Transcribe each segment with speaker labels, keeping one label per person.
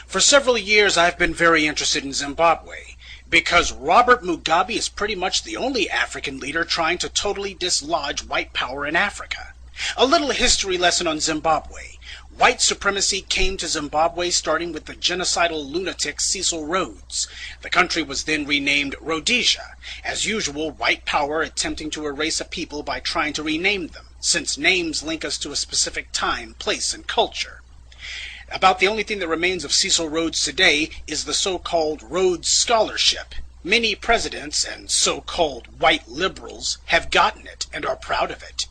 Speaker 1: For several years I've been very interested in Zimbabwe, because Robert Mugabe is pretty much the only African leader trying to totally dislodge white power in Africa. A little history lesson on Zimbabwe. White supremacy came to Zimbabwe starting with the genocidal lunatic Cecil Rhodes. The country was then renamed Rhodesia. As usual, white power attempting to erase a people by trying to rename them, since names link us to a specific time, place, and culture. About the only thing that remains of Cecil Rhodes today is the so-called Rhodes Scholarship. Many presidents and so-called white liberals have gotten it and are proud of it.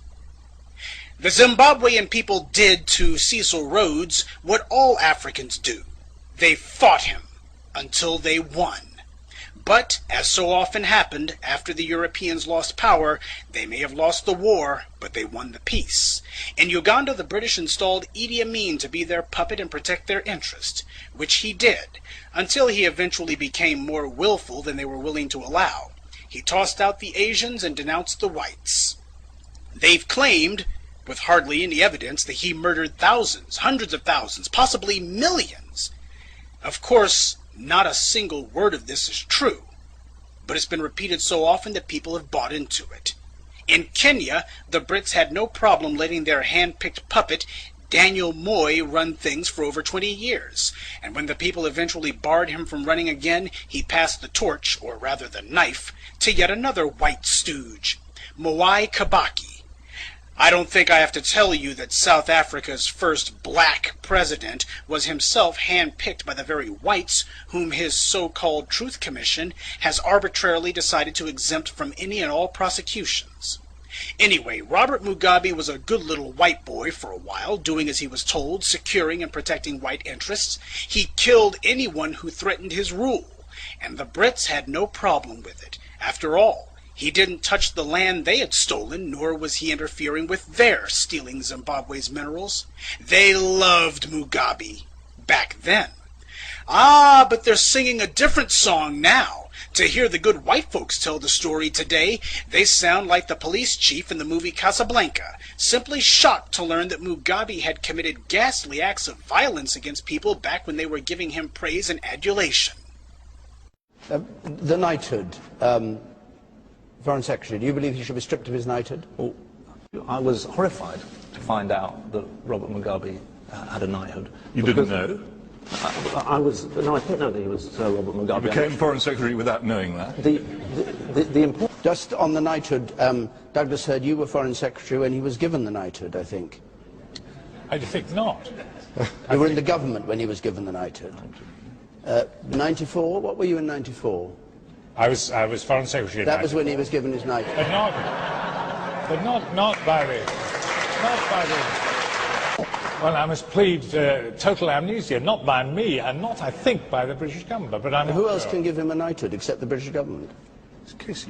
Speaker 1: The Zimbabwean people did to Cecil Rhodes what all Africans do. They fought him until they won. But, as so often happened, after the Europeans lost power, they may have lost the war, but they won the peace. In Uganda, the British installed Idi Amin to be their puppet and protect their interest, which he did, until he eventually became more willful than they were willing to allow. He tossed out the Asians and denounced the whites. They've claimed, with hardly any evidence, that he murdered thousands, hundreds of thousands, possibly millions. Of course, not a single word of this is true, but it's been repeated so often that people have bought into it. In Kenya, the Brits had no problem letting their hand-picked puppet, Daniel Moi, run things for over 20 years, and when the people eventually barred him from running again, he passed the torch, or rather the knife, to yet another white stooge, Mwai Kibaki. I don't think I have to tell you that South Africa's first black president was himself hand-picked by the very whites whom his so-called Truth Commission has arbitrarily decided to exempt from any and all prosecutions. Anyway, Robert Mugabe was a good little white boy for a while, doing as he was told, securing and protecting white interests. He killed anyone who threatened his rule, and the Brits had no problem with it. After all, he didn't touch the land they had stolen, nor was he interfering with their stealing Zimbabwe's minerals. They loved Mugabe back then. Ah, but they're singing a different song now. To hear the good white folks tell the story today, they sound like the police chief in the movie Casablanca, simply shocked to learn that Mugabe had committed ghastly acts of violence against people back when they were giving him praise and adulation.
Speaker 2: The knighthood. Foreign Secretary, do you believe he should be stripped of his knighthood?
Speaker 3: Well, I was horrified to find out that Robert Mugabe had a knighthood.
Speaker 4: You didn't know?
Speaker 3: I didn't know that he was Sir Robert Mugabe.
Speaker 4: You became Foreign Secretary without knowing that?
Speaker 2: Just on the knighthood, Douglas heard you were Foreign Secretary when he was given the knighthood, I think.
Speaker 5: I think not.
Speaker 2: You were in the government when he was given the knighthood. 94? What were you in 94?
Speaker 5: I was Foreign Secretary.
Speaker 2: That was when he was given his knighthood.
Speaker 5: But not by the. Well, I must plead total amnesia, not by me, and not, I think, by the British government. But I'm.
Speaker 2: Who else can give him a knighthood except the British government?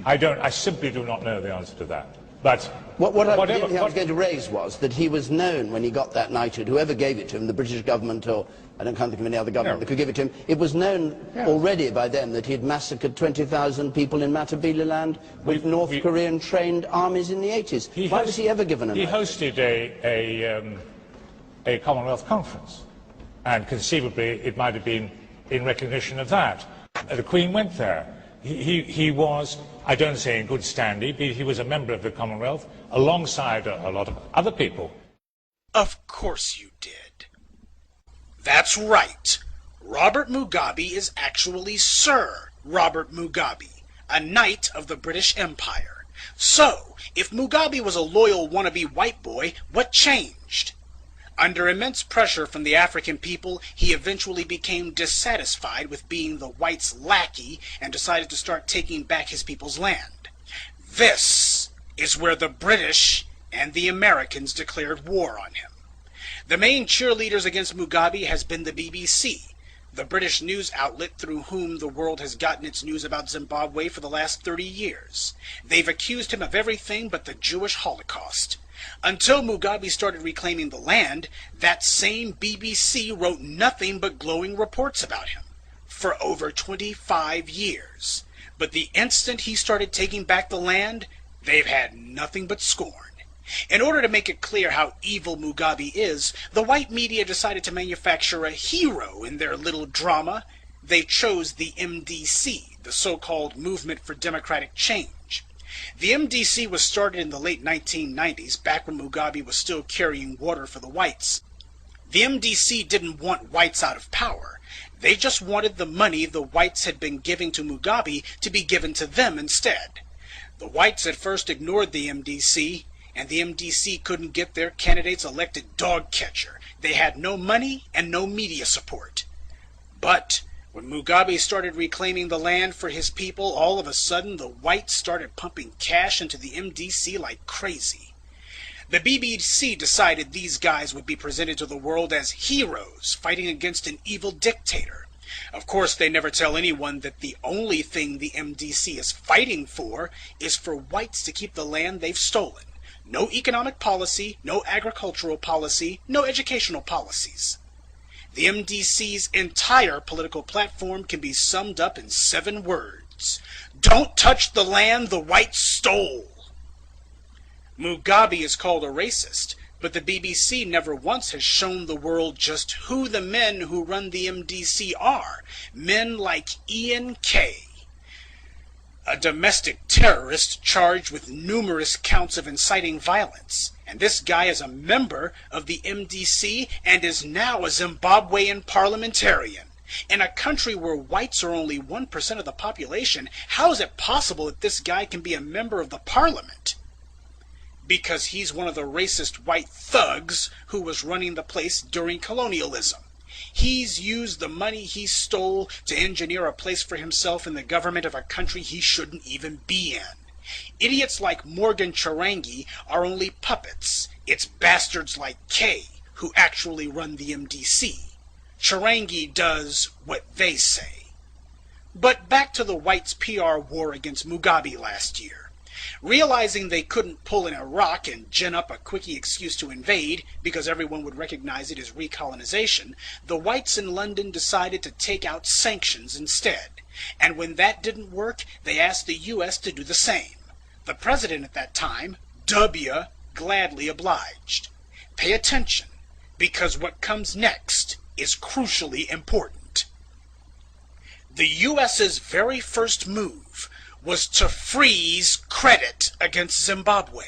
Speaker 5: I simply do not know the answer to that. But
Speaker 2: what I was going to raise was that he was known when he got that knighthood, whoever gave it to him, the British government or I can't think of any other government that could give it to him. It was known already by then that he had massacred 20,000 people in Matabeleland with North Korean trained armies in the 80s. Why was he ever given a knighthood?
Speaker 5: He hosted a Commonwealth conference, and conceivably it might have been in recognition of that. The Queen went there. He was, I don't say in good standing, but he was a member of the Commonwealth alongside a lot of other people.
Speaker 1: Of course you did. That's right. Robert Mugabe is actually Sir Robert Mugabe, a knight of the British Empire. So, if Mugabe was a loyal wannabe white boy, what changed? Under immense pressure from the African people, he eventually became dissatisfied with being the whites' lackey and decided to start taking back his people's land. This is where the British and the Americans declared war on him. The main cheerleaders against Mugabe has been the BBC, the British news outlet through whom the world has gotten its news about Zimbabwe for the last 30 years. They've accused him of everything but the Jewish Holocaust. Until Mugabe started reclaiming the land, that same BBC wrote nothing but glowing reports about him for over 25 years. But the instant he started taking back the land, they've had nothing but scorn. In order to make it clear how evil Mugabe is, the white media decided to manufacture a hero in their little drama. They chose the MDC, the so-called Movement for Democratic Change. The MDC was started in the late 1990s, back when Mugabe was still carrying water for the whites. The MDC didn't want whites out of power. They just wanted the money the whites had been giving to Mugabe to be given to them instead. The whites at first ignored the MDC, and the MDC couldn't get their candidates elected dog catcher. They had no money and no media support. But when Mugabe started reclaiming the land for his people, all of a sudden the whites started pumping cash into the MDC like crazy. The BBC decided these guys would be presented to the world as heroes fighting against an evil dictator. Of course, they never tell anyone that the only thing the MDC is fighting for is for whites to keep the land they've stolen. No economic policy, no agricultural policy, no educational policies. The MDC's entire political platform can be summed up in 7 words. Don't touch the land the whites stole. Mugabe is called a racist, but the BBC never once has shown the world just who the men who run the MDC are. Men like Ian Kay, a domestic terrorist charged with numerous counts of inciting violence. And this guy is a member of the MDC and is now a Zimbabwean parliamentarian. In a country where whites are only 1% of the population, how is it possible that this guy can be a member of the parliament? Because he's one of the racist white thugs who was running the place during colonialism. He's used the money he stole to engineer a place for himself in the government of a country he shouldn't even be in. Idiots like Morgan Chirangi are only puppets. It's bastards like Kay who actually run the MDC. Chirangi does what they say. But back to the whites' PR war against Mugabe last year. Realizing they couldn't pull in Iraq and gin up a quickie excuse to invade because everyone would recognize it as recolonization, the whites in London decided to take out sanctions instead. And when that didn't work, they asked the US to do the same. The president at that time, W, gladly obliged. Pay attention, because what comes next is crucially important. The US's very first move was to freeze credit against Zimbabwe.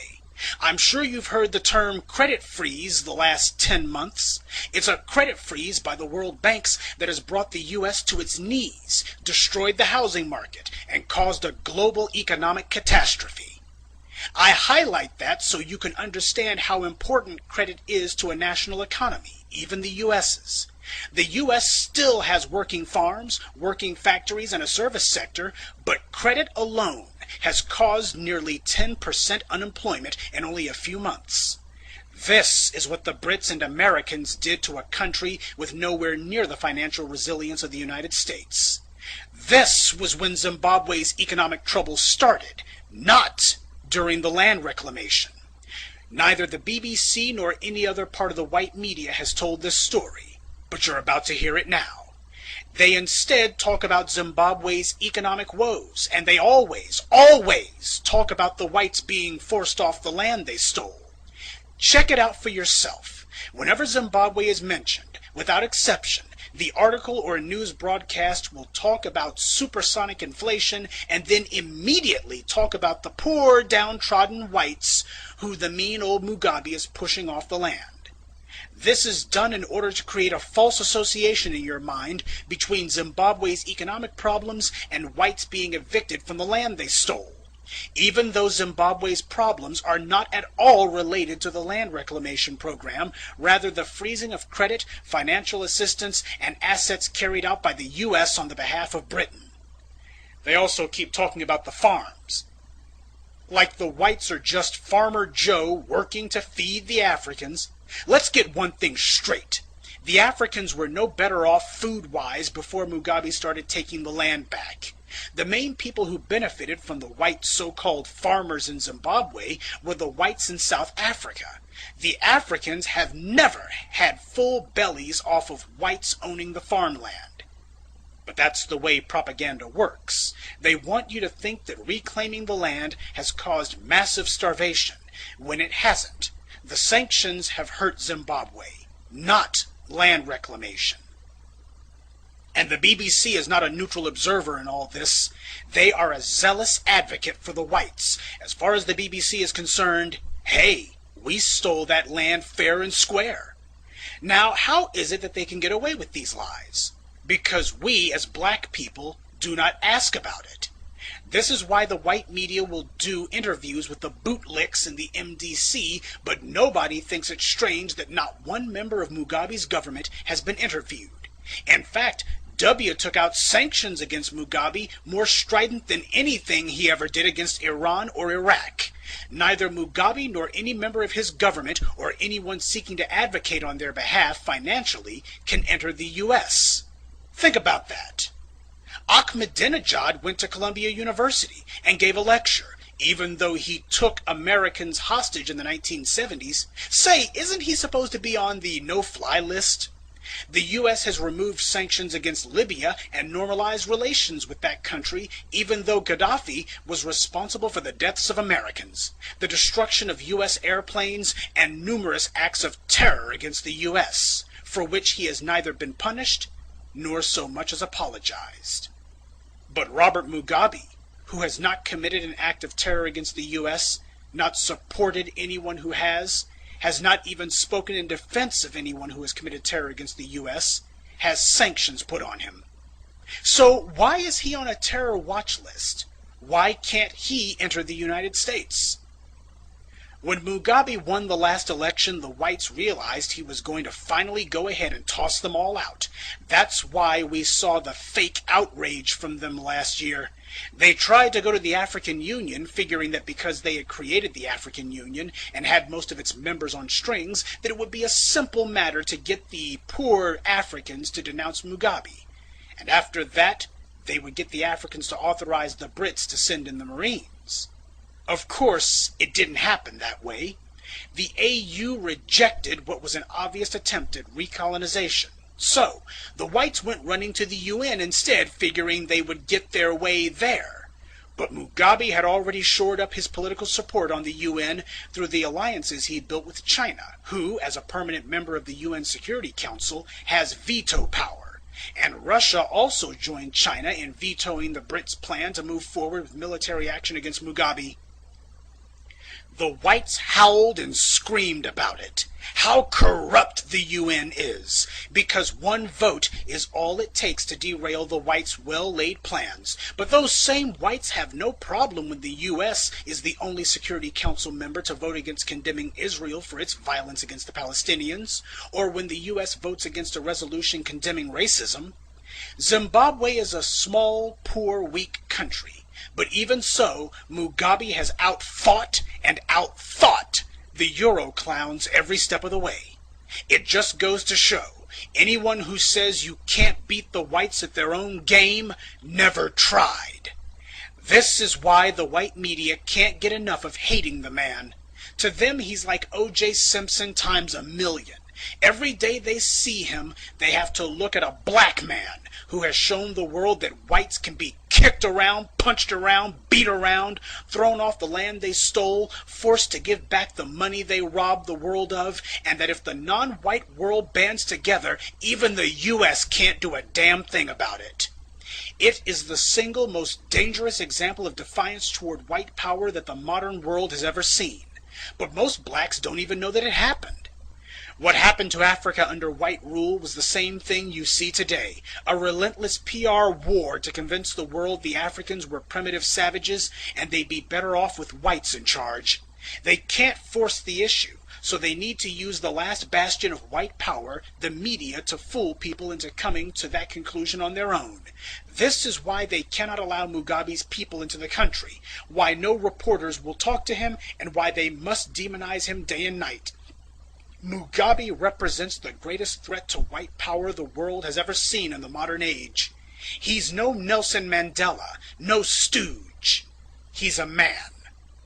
Speaker 1: I'm sure you've heard the term credit freeze the last 10 months. It's a credit freeze by the World Banks that has brought the U.S. to its knees, destroyed the housing market, and caused a global economic catastrophe. I highlight that so you can understand how important credit is to a national economy, even the U.S.'s. The U.S. still has working farms, working factories, and a service sector, but credit alone has caused nearly 10% unemployment in only a few months. This is what the Brits and Americans did to a country with nowhere near the financial resilience of the United States. This was when Zimbabwe's economic troubles started, not during the land reclamation. Neither the BBC nor any other part of the white media has told this story, but you're about to hear it now. They instead talk about Zimbabwe's economic woes, and they always talk about the whites being forced off the land they stole. Check it out for yourself. Whenever Zimbabwe is mentioned, without exception, the article or news broadcast will talk about supersonic inflation and then immediately talk about the poor downtrodden whites who the mean old Mugabe is pushing off the land. This is done in order to create a false association in your mind between Zimbabwe's economic problems and whites being evicted from the land they stole, even though Zimbabwe's problems are not at all related to the land reclamation program, rather the freezing of credit, financial assistance, and assets carried out by the U.S. on the behalf of Britain. They also keep talking about the farms, like the whites are just Farmer Joe working to feed the Africans. Let's get one thing straight. The Africans were no better off food-wise before Mugabe started taking the land back. The main people who benefited from the white so-called farmers in Zimbabwe were the whites in South Africa. The Africans have never had full bellies off of whites owning the farmland. But that's the way propaganda works. They want you to think that reclaiming the land has caused massive starvation, when it hasn't. The sanctions have hurt Zimbabwe, not land reclamation. And the BBC is not a neutral observer in all this. They are a zealous advocate for the whites. As far as the BBC is concerned, hey, we stole that land fair and square. Now, how is it that they can get away with these lies? Because we, as black people, do not ask about it. This is why the white media will do interviews with the bootlicks in the MDC, but nobody thinks it strange that not one member of Mugabe's government has been interviewed. In fact, W took out sanctions against Mugabe more strident than anything he ever did against Iran or Iraq. Neither Mugabe nor any member of his government or anyone seeking to advocate on their behalf financially can enter the U.S. Think about that. Ahmadinejad went to Columbia University and gave a lecture, even though he took Americans hostage in the 1970s. Say, isn't he supposed to be on the no-fly list? The U.S. has removed sanctions against Libya and normalized relations with that country, even though Gaddafi was responsible for the deaths of Americans, the destruction of U.S. airplanes, and numerous acts of terror against the U.S., for which he has neither been punished nor so much as apologized. But Robert Mugabe, who has not committed an act of terror against the U.S., not supported anyone who has not even spoken in defense of anyone who has committed terror against the U.S., has sanctions put on him. So why is he on a terror watch list? Why can't he enter the United States? When Mugabe won the last election, the whites realized he was going to finally go ahead and toss them all out. That's why we saw the fake outrage from them last year. They tried to go to the African Union, figuring that because they had created the African Union and had most of its members on strings, that it would be a simple matter to get the poor Africans to denounce Mugabe. And after that, they would get the Africans to authorize the Brits to send in the Marines. Of course, it didn't happen that way. The AU rejected what was an obvious attempt at recolonization. So, the whites went running to the UN instead, figuring they would get their way there. But Mugabe had already shored up his political support on the UN through the alliances he built with China, who, as a permanent member of the UN Security Council, has veto power. And Russia also joined China in vetoing the Brits' plan to move forward with military action against Mugabe. The whites howled and screamed about it. How corrupt the UN is, because one vote is all it takes to derail the whites' well-laid plans. But those same whites have no problem when the US is the only Security Council member to vote against condemning Israel for its violence against the Palestinians, or when the US votes against a resolution condemning racism. Zimbabwe is a small, poor, weak country. But even so, Mugabe has outfought and outthought the Euro clowns every step of the way. It just goes to show, anyone who says you can't beat the whites at their own game never tried. This is why the white media can't get enough of hating the man. To them, he's like O.J. Simpson times a million. Every day they see him, they have to look at a black man who has shown the world that whites can be kicked around, punched around, beat around, thrown off the land they stole, forced to give back the money they robbed the world of, and that if the non-white world bands together, even the U.S. can't do a damn thing about it. It is the single most dangerous example of defiance toward white power that the modern world has ever seen. But most blacks don't even know that it happened. What happened to Africa under white rule was the same thing you see today, a relentless PR war to convince the world the Africans were primitive savages and they'd be better off with whites in charge. They can't force the issue, so they need to use the last bastion of white power, the media, to fool people into coming to that conclusion on their own. This is why they cannot allow Mugabe's people into the country, why no reporters will talk to him, and why they must demonize him day and night. Mugabe represents the greatest threat to white power the world has ever seen in the modern age. He's no Nelson Mandela, no stooge. He's a man,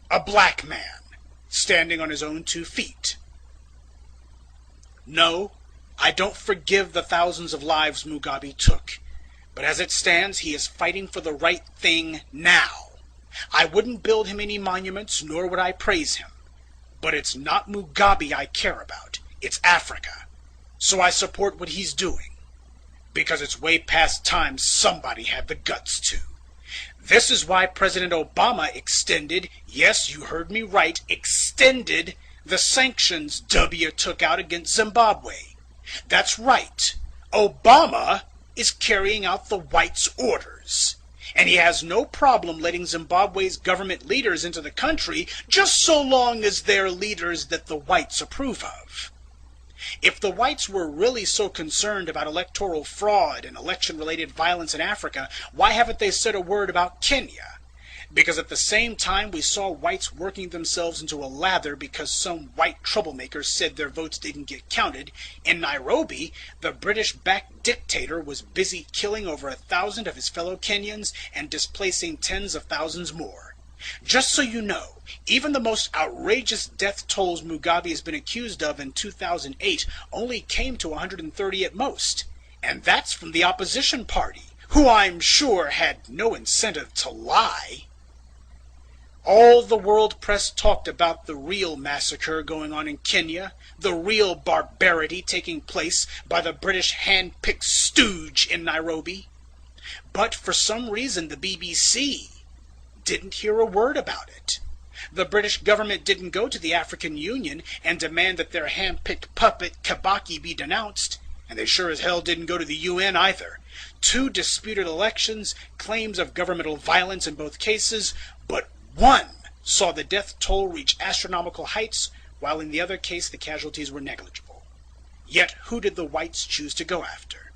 Speaker 1: a black man, standing on his own 2 feet. No, I don't forgive the thousands of lives Mugabe took, but as it stands, he is fighting for the right thing now. I wouldn't build him any monuments, nor would I praise him. But it's not Mugabe I care about. It's Africa. So I support what he's doing. Because it's way past time somebody had the guts to. This is why President Obama extended, yes, you heard me right, extended the sanctions W took out against Zimbabwe. That's right. Obama is carrying out the whites' orders. And he has no problem letting Zimbabwe's government leaders into the country just so long as they're leaders that the whites approve of. If the whites were really so concerned about electoral fraud and election-related violence in Africa, why haven't they said a word about Kenya? Because at the same time we saw whites working themselves into a lather because some white troublemakers said their votes didn't get counted, in Nairobi, the British-backed dictator was busy killing over 1,000 of his fellow Kenyans and displacing tens of thousands more. Just so you know, even the most outrageous death tolls Mugabe has been accused of in 2008 only came to 130 at most. And that's from the opposition party, who I'm sure had no incentive to lie. All the world press talked about the real massacre going on in Kenya, the real barbarity taking place by the British hand-picked stooge in Nairobi. But for some reason the BBC didn't hear a word about it. The British government didn't go to the African Union and demand that their hand-picked puppet Kibaki be denounced, and they sure as hell didn't go to the UN either. 2 disputed elections, claims of governmental violence in both cases, but one saw the death toll reach astronomical heights, while in the other case the casualties were negligible. Yet who did the whites choose to go after?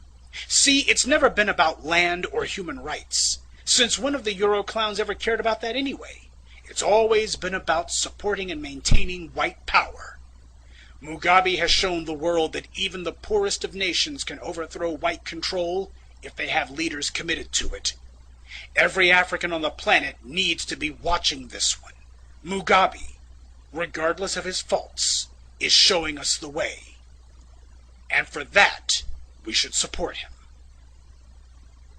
Speaker 1: See, it's never been about land or human rights. Since when have the Euroclowns ever cared about that anyway? It's always been about supporting and maintaining white power. Mugabe has shown the world that even the poorest of nations can overthrow white control if they have leaders committed to it. Every African on the planet needs to be watching this one. Mugabe, regardless of his faults, is showing us the way. And for that, we should support him.